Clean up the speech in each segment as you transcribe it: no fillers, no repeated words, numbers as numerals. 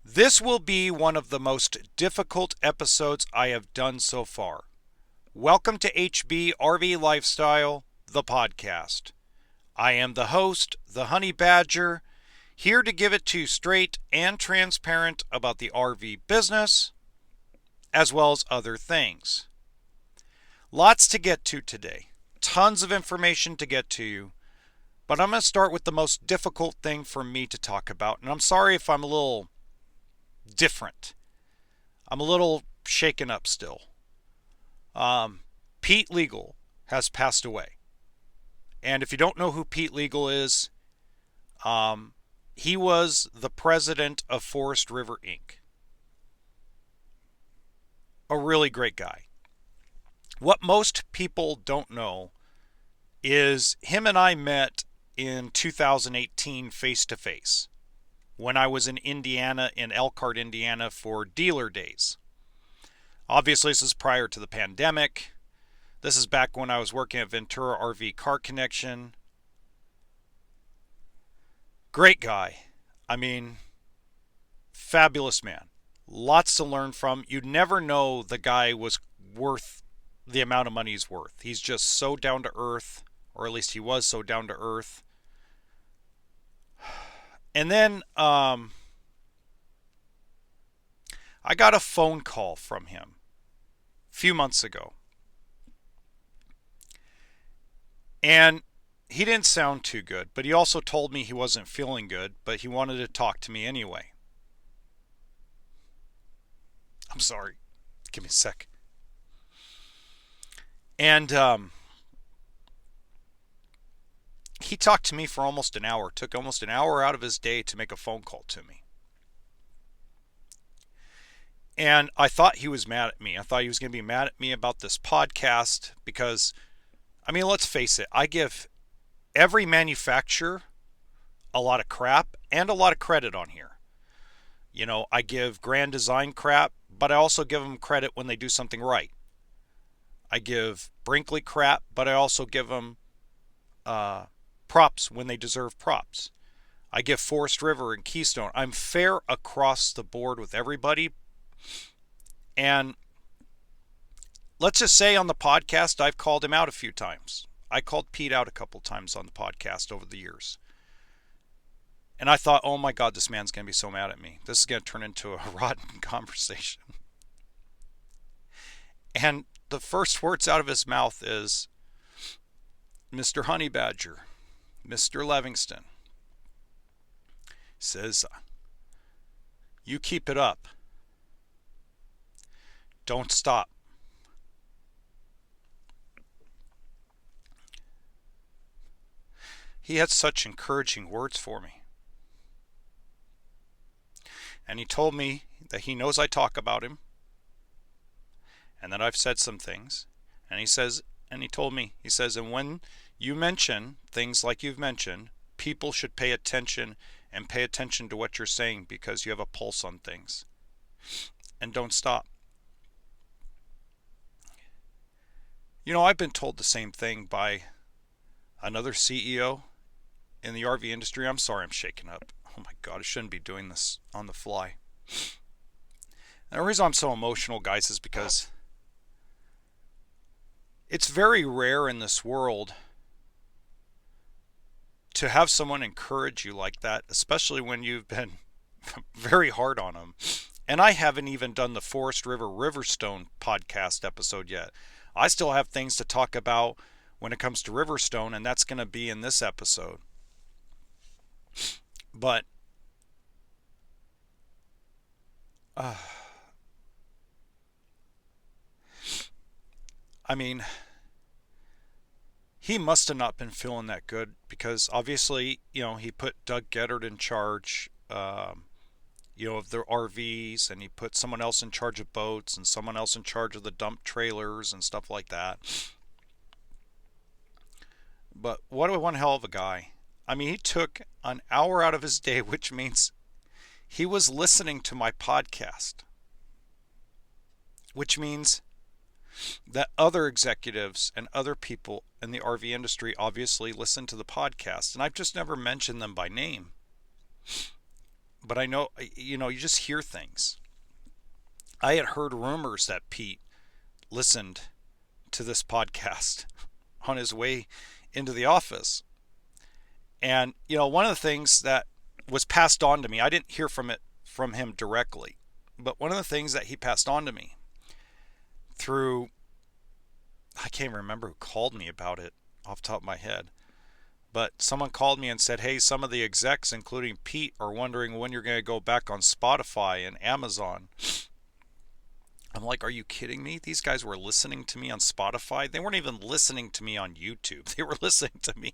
This will be one of the most difficult episodes I have done so far. Welcome to HBRV Lifestyle, the podcast. I am the host, the Honey Badger, here to give it to you straight and transparent about the RV business, as well as other things. Lots to get to today. Tons of information to get to you. But I'm going to start with the most difficult thing for me to talk about. And I'm sorry if I'm a little different. I'm a little shaken up still. Pete Liegl has passed away. And if you don't know who Pete Liegl is, he was the president of Forest River Inc. A really great guy. What most people don't know is him and I met in 2018 face to face when I was in Indiana, in Elkhart, Indiana for dealer days. Obviously, this is prior to the pandemic. This is back when I was working at Ventura RV Car Connection. Great guy. I mean, fabulous man. Lots to learn from. You'd never know the guy was worth the amount of money he's worth. He's just so down to earth, or at least he was so down to earth. And then I got a phone call from him a few months ago. And he didn't sound too good, but he also told me he wasn't feeling good, but he wanted to talk to me anyway. I'm sorry. Give me a sec. And he talked to me for almost an hour. Took almost an hour out of his day to make a phone call to me. And I thought he was mad at me. I thought he was going to be mad at me about this podcast because, I mean, let's face it. I give every manufacturer a lot of crap and a lot of credit on here. You know, I give Grand Design crap, but I also give them credit when they do something right. I give Brinkley crap, but I also give them props when they deserve props. I give Forest River and Keystone. I'm fair across the board with everybody. And let's just say on the podcast, I've called him out a few times. I called Pete out a couple times on the podcast over the years. And I thought, oh my God, this man's going to be so mad at me. This is going to turn into a rotten conversation. And the first words out of his mouth is, Mr. Honey Badger, Mr. Livingston, says, you keep it up. Don't stop. He had such encouraging words for me. And he told me that he knows I talk about him and that I've said some things. And he told me, he says, and when you mention things like you've mentioned, people should pay attention and pay attention to what you're saying because you have a pulse on things. And don't stop. You know, I've been told the same thing by another CEO in the RV industry. I'm sorry I'm shaking up. Oh my God, I shouldn't be doing this on the fly. And the reason I'm so emotional, guys, is because it's very rare in this world to have someone encourage you like that, especially when you've been very hard on them. And I haven't even done the Forest River Riverstone podcast episode yet. I still have things to talk about when it comes to Riverstone, and that's going to be in this episode. But I mean, he must have not been feeling that good because obviously, you know, he put Doug Geddard in charge, you know, of the RVs, and he put someone else in charge of boats and someone else in charge of the dump trailers and stuff like that. But what one hell of a guy. I mean, he took an hour out of his day, which means he was listening to my podcast, which means that other executives and other people in the RV industry obviously listen to the podcast. And I've just never mentioned them by name. but I know, you just hear things. I had heard rumors that Pete listened to this podcast on his way into the office. And, one of the things that was passed on to me, I didn't hear from him directly, but one of the things that he passed on to me through, I can't remember who called me about it off the top of my head, but someone called me and said, hey, some of the execs, including Pete, are wondering when you're going to go back on Spotify and Amazon. I'm like, are you kidding me? These guys were listening to me on Spotify. They weren't even listening to me on YouTube. They were listening to me.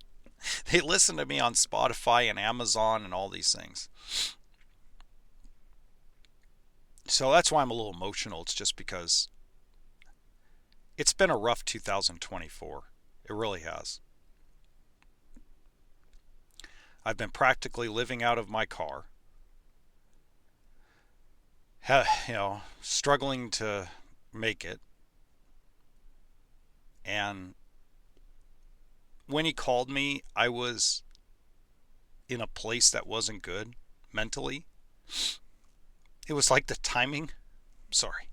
They listened to me on Spotify and Amazon and all these things. So that's why I'm a little emotional. It's just because it's been a rough 2024. It really has. I've been practically living out of my car. Struggling to make it. And when he called me, I was in a place that wasn't good mentally. It was like the timing. Sorry.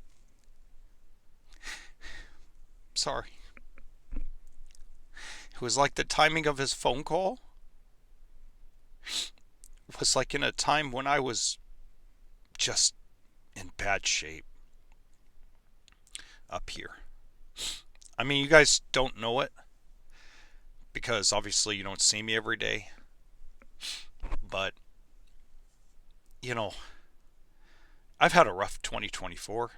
It was like the timing of his phone call. It was like in a time when I was just in bad shape up here. I mean, you guys don't know it because obviously you don't see me every day. But, I've had a rough 2024.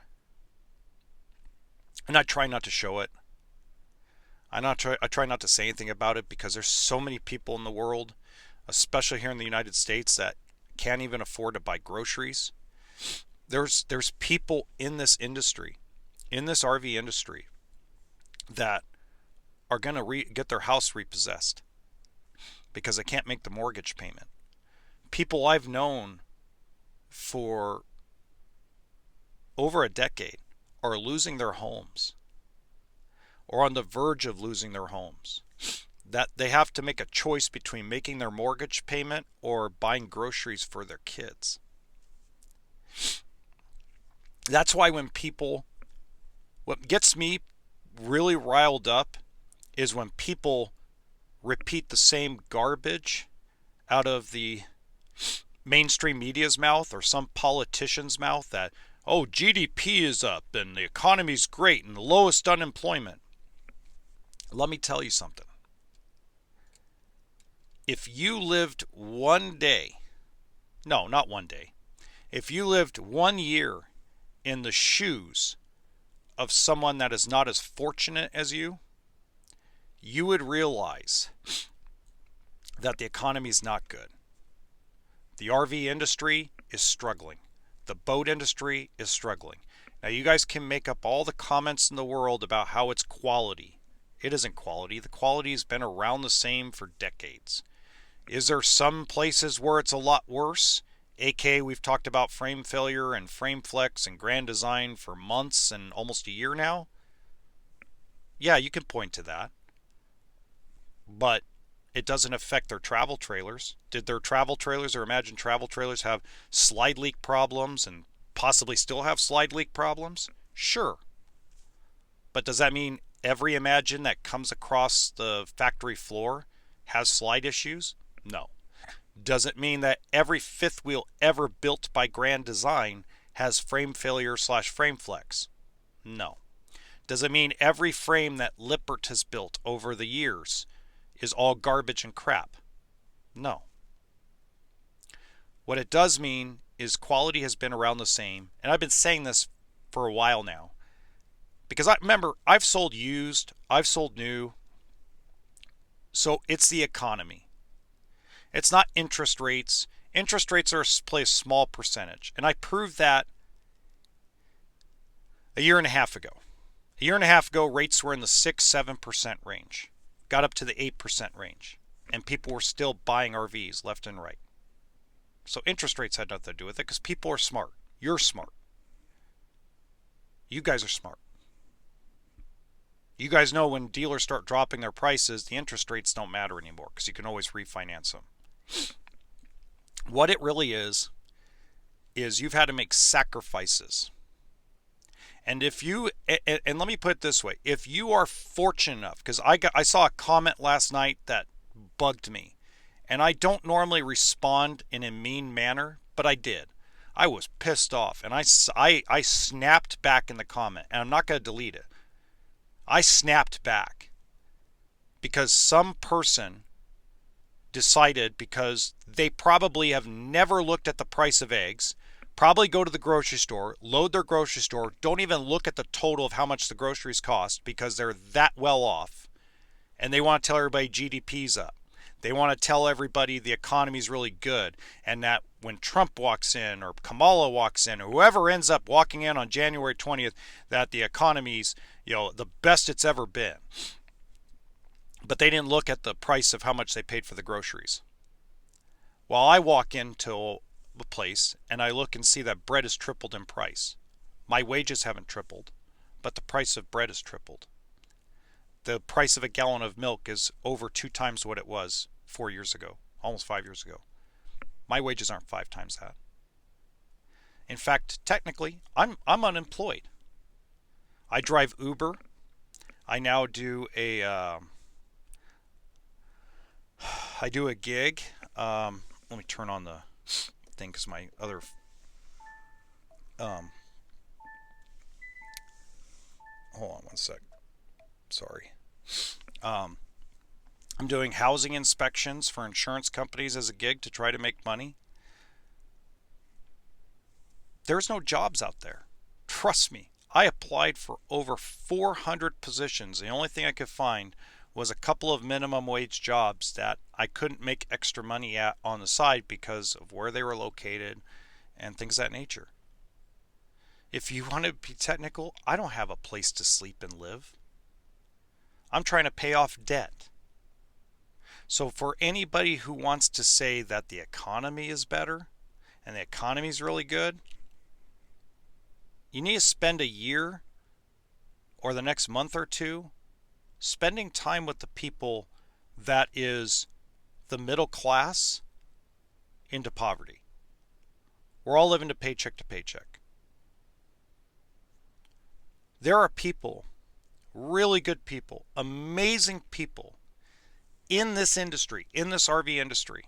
And I try not to show it. I try not to say anything about it because there's so many people in the world, especially here in the United States, that can't even afford to buy groceries. There's people in this industry, in this RV industry, that are going to get their house repossessed because they can't make the mortgage payment. People I've known for over a decade are losing their homes or on the verge of losing their homes. That they have to make a choice between making their mortgage payment or buying groceries for their kids. That's why what gets me really riled up is when people repeat the same garbage out of the mainstream media's mouth or some politician's mouth that, oh, GDP is up and the economy's great and the lowest unemployment. Let me tell you something. If you lived one day, no, not one day, if you lived 1 year in the shoes of someone that is not as fortunate as you, you would realize that the economy is not good. The RV industry is struggling. The boat industry is struggling. Now, you guys can make up all the comments in the world about how it's quality. It isn't quality. The quality has been around the same for decades. Is there some places where it's a lot worse? AKA, we've talked about frame failure and frame flex and grand design for months and almost a year now. Yeah, you can point to that. But it doesn't affect their travel trailers. Did their travel trailers or Imagine travel trailers have slide leak problems and possibly still have slide leak problems? Sure. But does that mean every Imagine that comes across the factory floor has slide issues? No. Does it mean that every fifth wheel ever built by Grand Design has frame failure / frame flex? No. Does it mean every frame that Lippert has built over the years is all garbage and crap? No. What it does mean is quality has been around the same, and I've been saying this for a while now. Because remember, I've sold used, I've sold new, so it's the economy. It's not interest rates. Interest rates play a small percentage. And I proved that a year and a half ago. A year and a half ago, rates were in the 6-7% range. Got up to the 8% range. And people were still buying RVs left and right. So interest rates had nothing to do with it because people are smart. You're smart. You guys are smart. You guys know when dealers start dropping their prices, the interest rates don't matter anymore because you can always refinance them. What it really is is you've had to make sacrifices. And if you, and let me put it this way, if you are fortunate enough, because I saw a comment last night that bugged me, and I don't normally respond in a mean manner, but I did. I was pissed off, and I snapped back in the comment, and I'm not going to delete it. I snapped back because some person decided, because they probably have never looked at the price of eggs, probably go to the grocery store, load their grocery store, don't even look at the total of how much the groceries cost because they're that well off, and they want to tell everybody GDP's up. They want to tell everybody the economy's really good, and that when Trump walks in or Kamala walks in or whoever ends up walking in on January 20th, that the economy's, the best it's ever been. But they didn't look at the price of how much they paid for the groceries. Well, I walk into a place and I look and see that bread has tripled in price. My wages haven't tripled, but the price of bread has tripled. The price of a gallon of milk is over 2 times what it was 4 years ago, almost 5 years ago. My wages aren't 5 times that. In fact, technically, I'm unemployed. I drive Uber. I now do a gig. Let me turn on the thing because my other hold on one sec. Sorry. I'm doing housing inspections for insurance companies as a gig to try to make money. There's no jobs out there. Trust me. I applied for over 400 positions. The only thing I could find was a couple of minimum wage jobs that I couldn't make extra money at on the side because of where they were located and things of that nature. If you want to be technical, I don't have a place to sleep and live. I'm trying to pay off debt. So for anybody who wants to say that the economy is better and the economy is really good, you need to spend a year or the next month or two spending time with the people that is the middle class into poverty. We're all living to paycheck. There are people, really good people, amazing people in this industry, in this RV industry,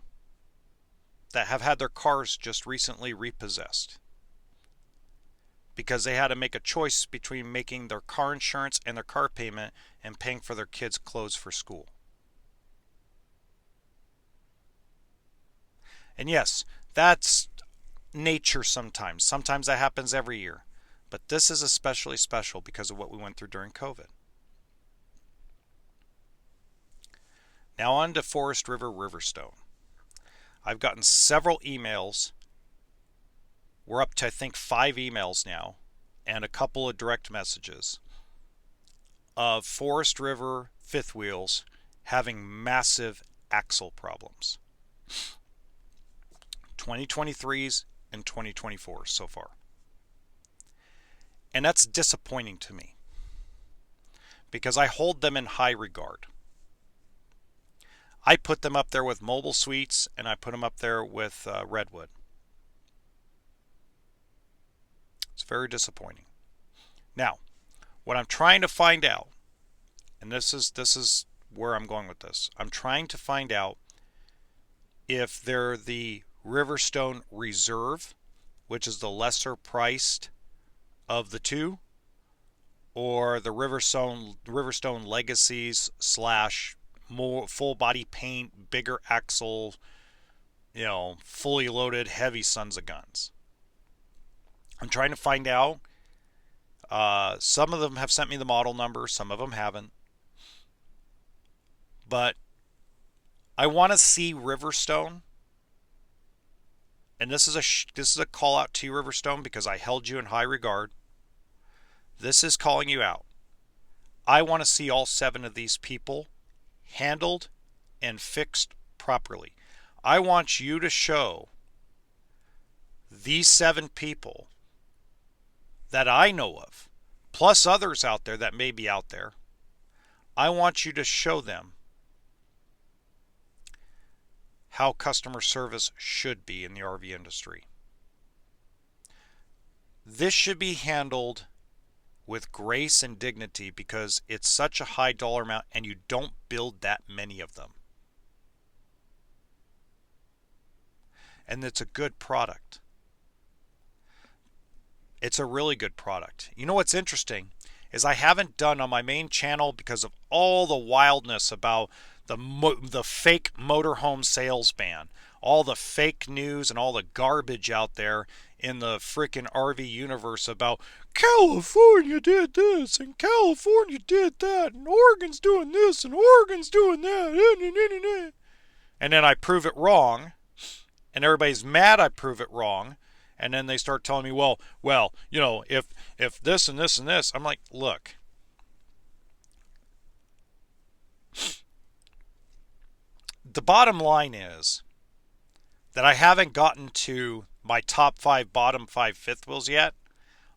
that have had their cars just recently repossessed because they had to make a choice between making their car insurance and their car payment and paying for their kids' clothes for school. And yes, that's nature sometimes. Sometimes that happens every year. But this is especially special because of what we went through during COVID. Now on to Forest River Riverstone. I've gotten several emails. We're up to, I think, 5 emails now and a couple of direct messages of Forest River fifth wheels having massive axle problems. 2023s and 2024s so far. And that's disappointing to me because I hold them in high regard. I put them up there with Mobile Suites and I put them up there with Redwood. It's very disappointing. Now, what I'm trying to find out, and this is where I'm going with this. I'm trying to find out if they're the Riverstone Reserve, which is the lesser priced of the two, or the Riverstone Legacies / more full body paint, bigger axle, fully loaded, heavy sons of guns. I'm trying to find out. Some of them have sent me the model number, some of them haven't. But I want to see Riverstone, and this is a call out to you, Riverstone, because I held you in high regard. This is calling you out. I want to see all 7 of these people handled and fixed properly. I want you to show these 7 people that I know of, plus others out there that may be out there. I want you to show them how customer service should be in the RV industry. this should be handled with grace and dignity because it's such a high dollar amount and you don't build that many of them. And it's a good product. It's a really good product. You know what's interesting is I haven't done on my main channel because of all the wildness about the fake motorhome sales ban, all the fake news and all the garbage out there in the freaking RV universe about California did this and California did that and Oregon's doing this and Oregon's doing that. And then I prove it wrong and everybody's mad I prove it wrong. And then they start telling me, well, you know, if this and this and this, I'm like, look, the bottom line is that I haven't gotten to my top 5, bottom 5 fifth wheels yet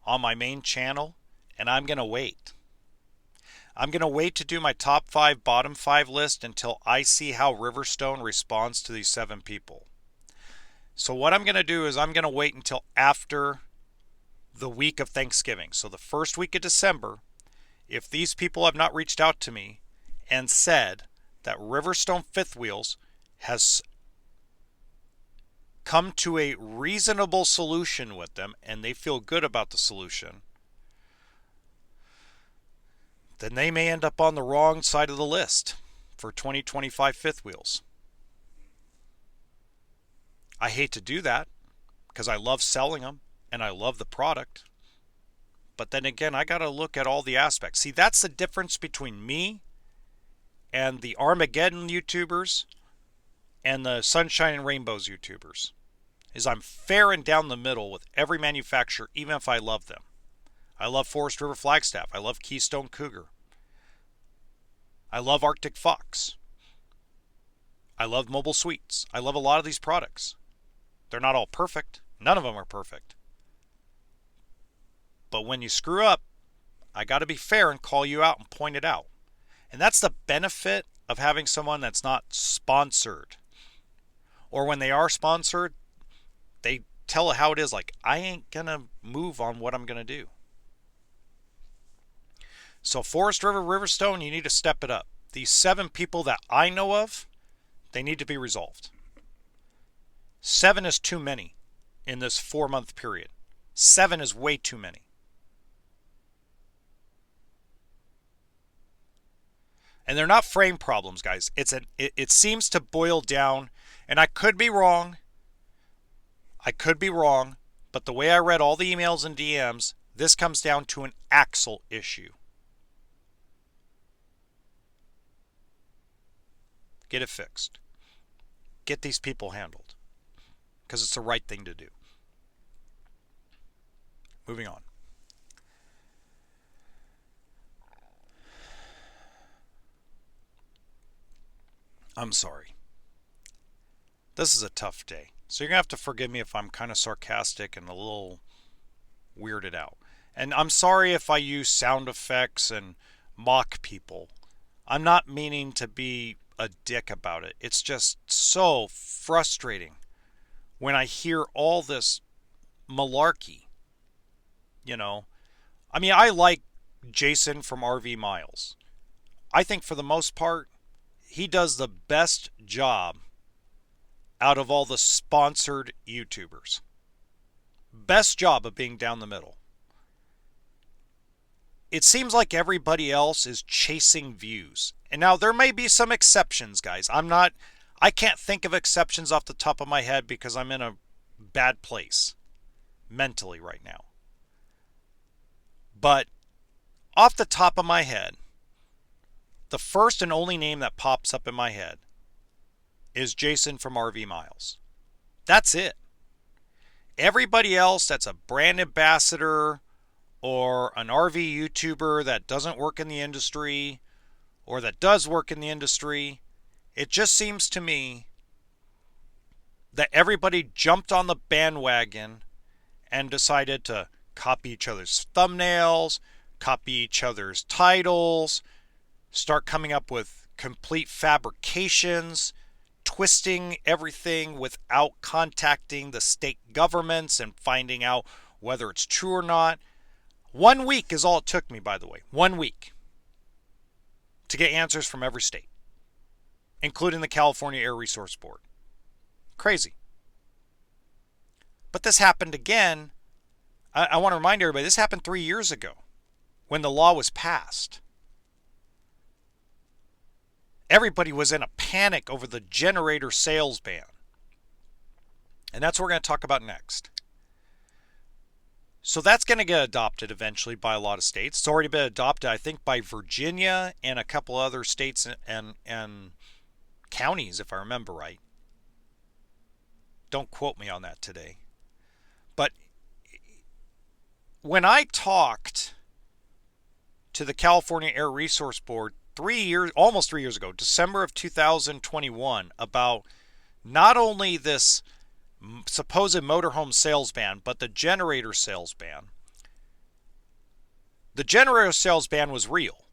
on my main channel, and I'm going to wait. I'm going to wait to do my top 5, bottom 5 list until I see how Riverstone responds to these 7 people. So what I'm going to do is I'm going to wait until after the week of Thanksgiving. So the first week of December, if these people have not reached out to me and said that Riverstone fifth wheels has come to a reasonable solution with them and they feel good about the solution, then they may end up on the wrong side of the list for 2025 fifth wheels. I hate to do that because I love selling them and I love the product. But then again, I got to look at all the aspects. See, that's the difference between me and the Armageddon YouTubers and the Sunshine and Rainbows YouTubers. Is I'm fair and down the middle with every manufacturer, even if I love them. I love Forest River Flagstaff. I love Keystone Cougar. I love Arctic Fox. I love Mobile Suites. I love a lot of these products. They're not all perfect. None of them are perfect. But when you screw up, I got to be fair and call you out and point it out. And that's the benefit of having someone that's not sponsored. Or when they are sponsored, they tell it how it is. Like, I ain't going to move on what I'm going to do. So Forest River, Riverstone, you need to step it up. These 7 people that I know of, they need to be resolved. 7 is too many in this 4-month period. 7 is way too many. And they're not frame problems, guys. It seems to boil down, and I could be wrong. But the way I read all the emails and DMs, this comes down to an axle issue. Get it fixed. Get these people handled. Because it's the right thing to do. Moving on. I'm sorry. This is a tough day. So you're going to have to forgive me if I'm kind of sarcastic and a little weirded out. And I'm sorry if I use sound effects and mock people. I'm not meaning to be a dick about it. It's just so frustrating when I hear all this malarkey. You know, I mean, I like Jason from RV Miles. I think for the most part, he does the best job out of all the sponsored YouTubers. Best job of being down the middle. It seems like everybody else is chasing views. And now there may be some exceptions, guys. I can't think of exceptions off the top of my head because I'm in a bad place mentally right now. But off the top of my head, the first and only name that pops up in my head is Jason from RV Miles. That's it. Everybody else that's a brand ambassador or an RV YouTuber that doesn't work in the industry or that does work in the industry, it just seems to me that everybody jumped on the bandwagon and decided to copy each other's thumbnails, copy each other's titles, start coming up with complete fabrications, twisting everything without contacting the state governments and finding out whether it's true or not. 1 week is all it took me, by the way. 1 week to get answers from every state, including the California Air Resource Board. Crazy. But this happened again. I want to remind everybody, this happened 3 years ago when the law was passed. Everybody was in a panic over the generator sales ban. And that's what we're going to talk about next. So that's going to get adopted eventually by a lot of states. It's already been adopted, I think, by Virginia and a couple other states and counties, if I remember right. Don't quote me on that today. But when I talked to the California Air Resource Board almost 3 years ago, December of 2021, about not only this supposed motorhome sales ban, but the generator sales ban. The generator sales ban was real,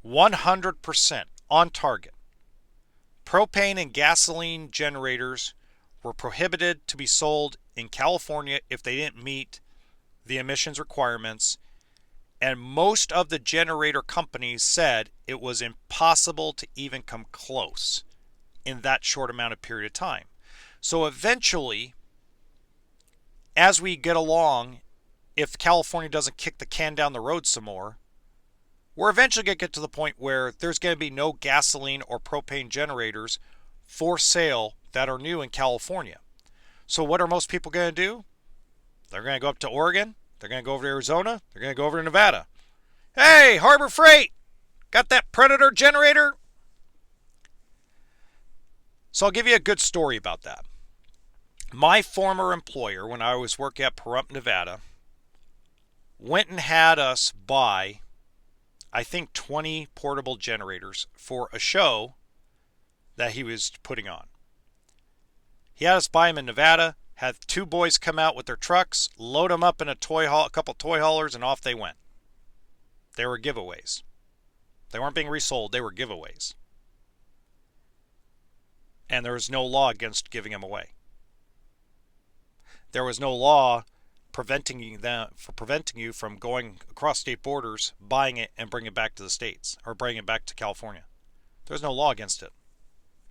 100% on target. Propane and gasoline generators were prohibited to be sold in California if they didn't meet the emissions requirements. And most of the generator companies said it was impossible to even come close in that short amount of period of time. So eventually, as we get along, if California doesn't kick the can down the road some more, we're eventually going to get to the point where there's going to be no gasoline or propane generators for sale that are new in California. So what are most people going to do? They're going to go up to Oregon. They're going to go over to Arizona. They're going to go over to Nevada. Hey, Harbor Freight, got that Predator generator? So I'll give you a good story about that. My former employer, when I was working at Pahrump, Nevada, went and had us buy, I think, 20 portable generators for a show that he was putting on. He had us buy them in Nevada, had 2 boys come out with their trucks, load them up in a couple toy haulers, and off they went. They were giveaways. They weren't being resold, they were giveaways. And there was no law against giving them away. There was no law preventing you from going across state borders, buying it, and bringing it back to the States, or bringing it back to California. There was no law against it.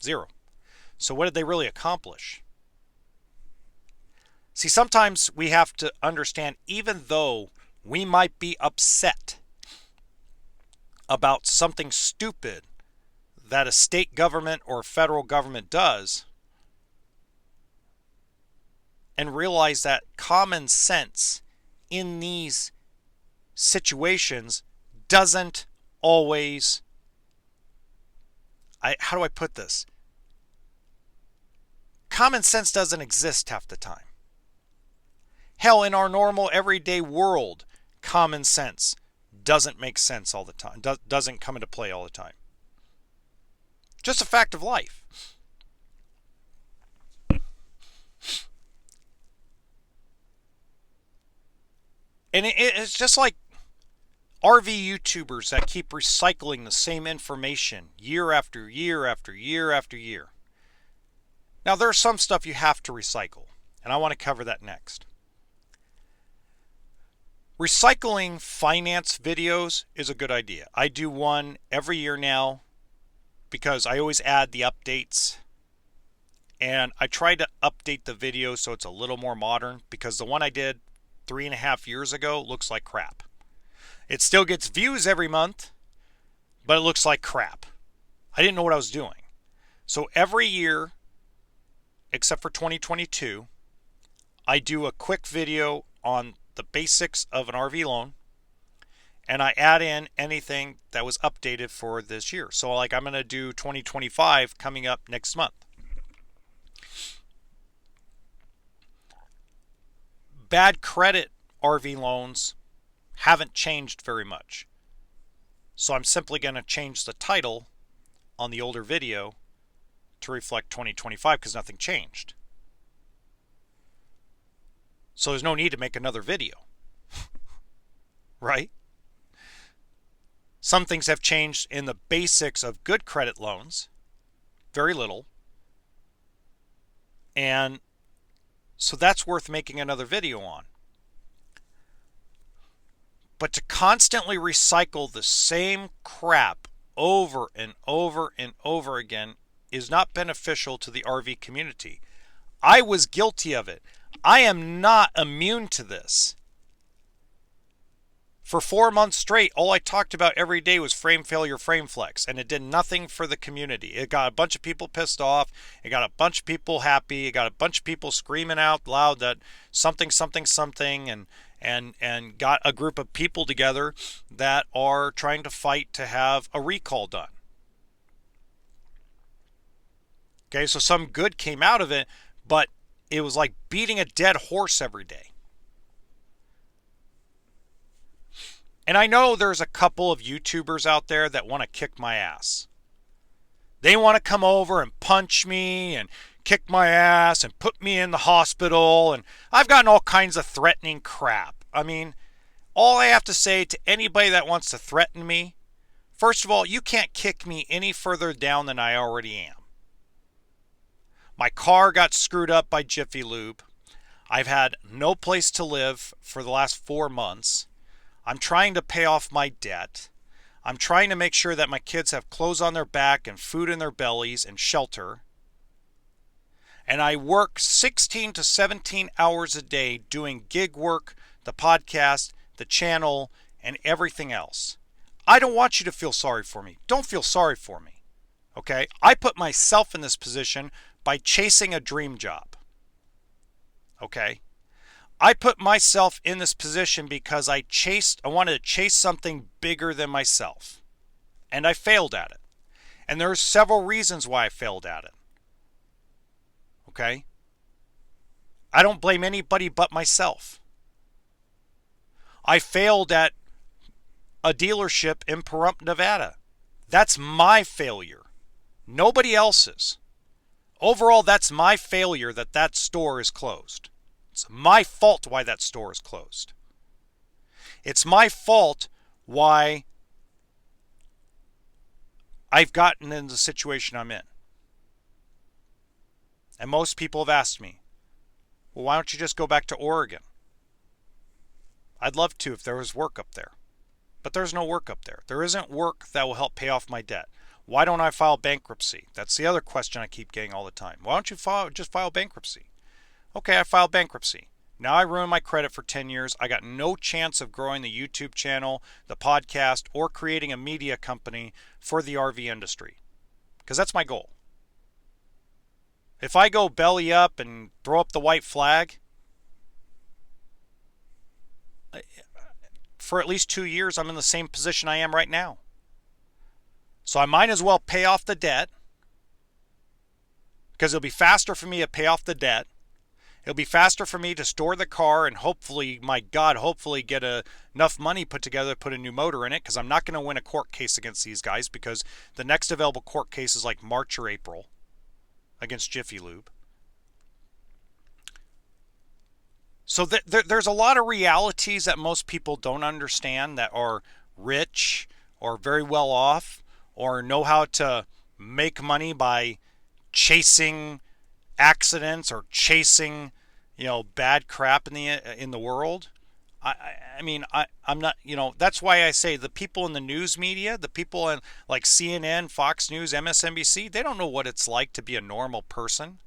Zero. So what did they really accomplish? See, sometimes we have to understand, even though we might be upset about something stupid that a state government or federal government does, and realize that common sense in these situations doesn't always, how do I put this? Common sense doesn't exist half the time. Hell, in our normal everyday world, common sense doesn't make sense all the time, doesn't come into play all the time. Just a fact of life. And it's just like RV YouTubers that keep recycling the same information year after year after year after year. Now, there's some stuff you have to recycle, and I want to cover that next. Recycling finance videos is a good idea. I do one every year now because I always add the updates. And I try to update the video so it's a little more modern, because the one I did 3.5 years ago looks like crap. It still gets views every month, but it looks like crap. I didn't know what I was doing. So every year, except for 2022, I do a quick video on the basics of an RV loan, and I add in anything that was updated for this year. So like I'm going to do 2025 coming up next month. Bad credit RV loans haven't changed very much. So I'm simply going to change the title on the older video to reflect 2025 because nothing changed. So there's no need to make another video. Right? Some things have changed in the basics of good credit loans. Very little. And so that's worth making another video on. But to constantly recycle the same crap over and over and over again is not beneficial to the RV community. I was guilty of it. I am not immune to this. For 4 months straight, all I talked about every day was frame failure, frame flex, and it did nothing for the community. It got a bunch of people pissed off. It got a bunch of people happy. It got a bunch of people screaming out loud that something, something, something, and got a group of people together that are trying to fight to have a recall done. Okay, so some good came out of it, but it was like beating a dead horse every day. And I know there's a couple of YouTubers out there that want to kick my ass. They want to come over and punch me and kick my ass and put me in the hospital. And I've gotten all kinds of threatening crap. I mean, all I have to say to anybody that wants to threaten me, first of all, you can't kick me any further down than I already am. My car got screwed up by Jiffy Lube. I've had no place to live for the last 4 months. I'm trying to pay off my debt. I'm trying to make sure that my kids have clothes on their back and food in their bellies and shelter. And I work 16 to 17 hours a day doing gig work, the podcast, the channel, and everything else. I don't want you to feel sorry for me. Don't feel sorry for me. Okay? I put myself in this position by chasing a dream job. Okay? I put myself in this position because I wanted to chase something bigger than myself. And I failed at it. And there's several reasons why I failed at it. Okay? I don't blame anybody but myself. I failed at a dealership in Pahrump, Nevada. That's my failure. Nobody else's. Overall, that's my failure that store is closed. It's my fault why that store is closed. It's my fault why I've gotten in the situation I'm in. And most people have asked me, well, why don't you just go back to Oregon? I'd love to if there was work up there. But there's no work up there. There isn't work that will help pay off my debt. Why don't I file bankruptcy? That's the other question I keep getting all the time. Why don't you just file bankruptcy? Okay, I filed bankruptcy. Now I ruined my credit for 10 years. I got no chance of growing the YouTube channel, the podcast, or creating a media company for the RV industry. Because that's my goal. If I go belly up and throw up the white flag, for at least 2 years, I'm in the same position I am right now. So I might as well pay off the debt, because it'll be faster for me to pay off the debt. It'll be faster for me to store the car and hopefully, my God, hopefully get enough money put together to put a new motor in it, because I'm not going to win a court case against these guys, because the next available court case is like March or April against Jiffy Lube. So there's a lot of realities that most people don't understand, that are rich or very well off or know how to make money by chasing accidents or chasing, bad crap in the world. I'm not, that's why I say the people in the news media, the people in like CNN, Fox News, MSNBC, they don't know what it's like to be a normal person.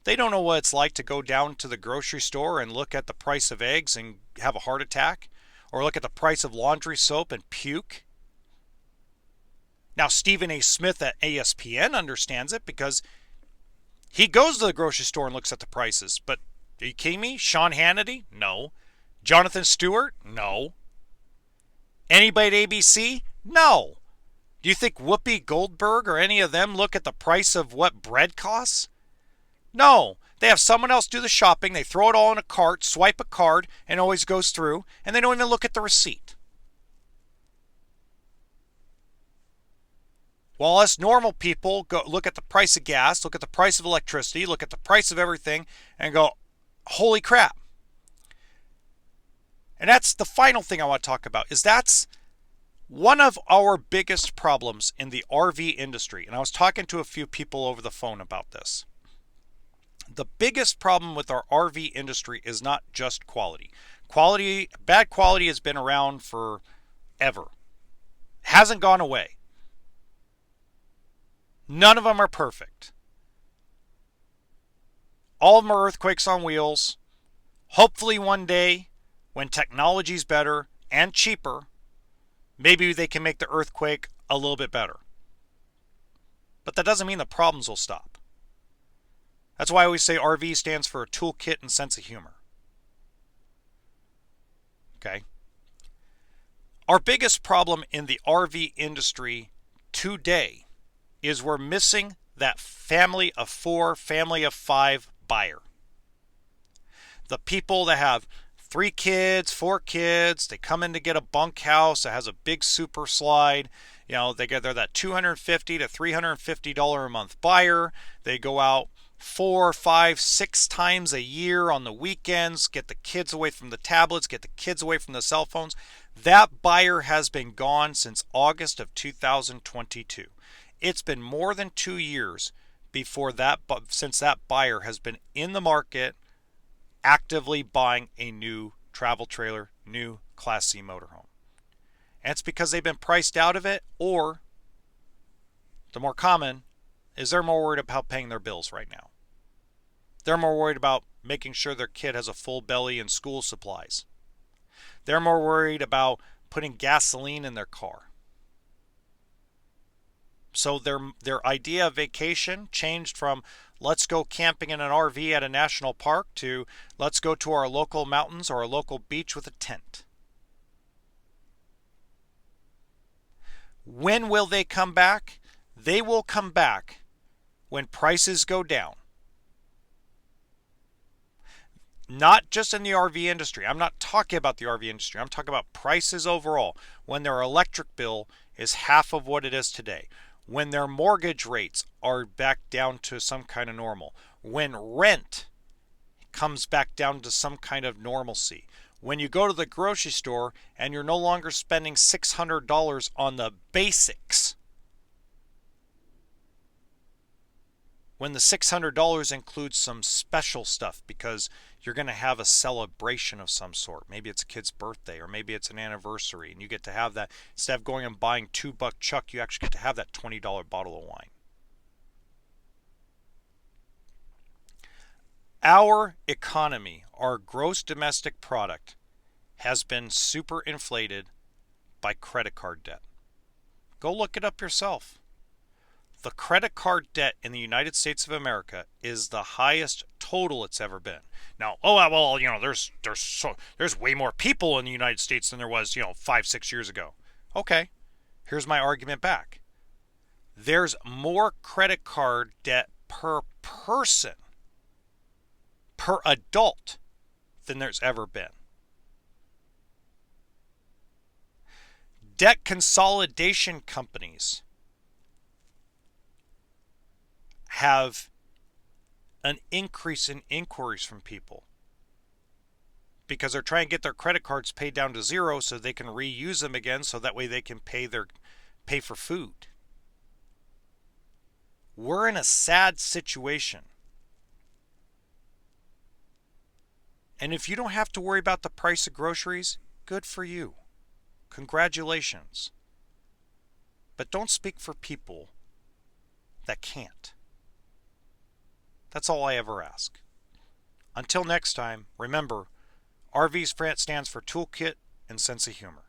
They don't know what it's like to go down to the grocery store and look at the price of eggs and have a heart attack, or look at the price of laundry soap and puke. Now, Stephen A. Smith at ESPN understands it because he goes to the grocery store and looks at the prices. But are you kidding me? Sean Hannity? No. Jonathan Stewart? No. Anybody at ABC? No. Do you think Whoopi Goldberg or any of them look at the price of what bread costs? No. They have someone else do the shopping. They throw it all in a cart, swipe a card, and it always goes through. And they don't even look at the receipt. While us normal people go look at the price of gas, look at the price of electricity, look at the price of everything, and go, holy crap. And that's the final thing I want to talk about, is that's one of our biggest problems in the RV industry. And I was talking to a few people over the phone about this. The biggest problem with our RV industry is not just quality. Bad quality has been around forever. Hasn't gone away. None of them are perfect. All of them are earthquakes on wheels. Hopefully one day, when technology's better and cheaper, maybe they can make the earthquake a little bit better. But that doesn't mean the problems will stop. That's why I always say RV stands for a toolkit and sense of humor. Okay? Our biggest problem in the RV industry today is we're missing that family of 4, family of 5 buyer. The people that have 3 kids, 4 kids, they come in to get a bunkhouse that has a big super slide. They're that $250 to $350 a month buyer. They go out 4, 5, 6 times a year on the weekends, get the kids away from the tablets, get the kids away from the cell phones. That buyer has been gone since August of 2022. It's been more than 2 years since that buyer has been in the market actively buying a new travel trailer, new Class C motorhome. And it's because they've been priced out of it, or the more common is they're more worried about paying their bills right now. They're more worried about making sure their kid has a full belly and school supplies. They're more worried about putting gasoline in their car. So their idea of vacation changed from let's go camping in an RV at a national park to let's go to our local mountains or our local beach with a tent. When will they come back? They will come back when prices go down. Not just in the RV industry. I'm not talking about the RV industry. I'm talking about prices overall. When their electric bill is half of what it is today. When their mortgage rates are back down to some kind of normal. When rent comes back down to some kind of normalcy. When you go to the grocery store and you're no longer spending $600 on the basics. When the $600 includes some special stuff because you're going to have a celebration of some sort. Maybe it's a kid's birthday or maybe it's an anniversary and you get to have that. Instead of going and buying $2 chuck, you actually get to have that $20 bottle of wine. Our economy, our gross domestic product, has been super inflated by credit card debt. Go look it up yourself. The credit card debt in the United States of America is the highest total it's ever been. Now, there's way more people in the United States than there was, 5, 6 years ago. Okay, here's my argument back. There's more credit card debt per person, per adult, than there's ever been. Debt consolidation companies have an increase in inquiries from people because they're trying to get their credit cards paid down to zero so they can reuse them again so that way they can pay for food. We're in a sad situation. And if you don't have to worry about the price of groceries, good for you. Congratulations. But don't speak for people that can't. That's all I ever ask. Until next time, remember, RV stands for toolkit and sense of humor.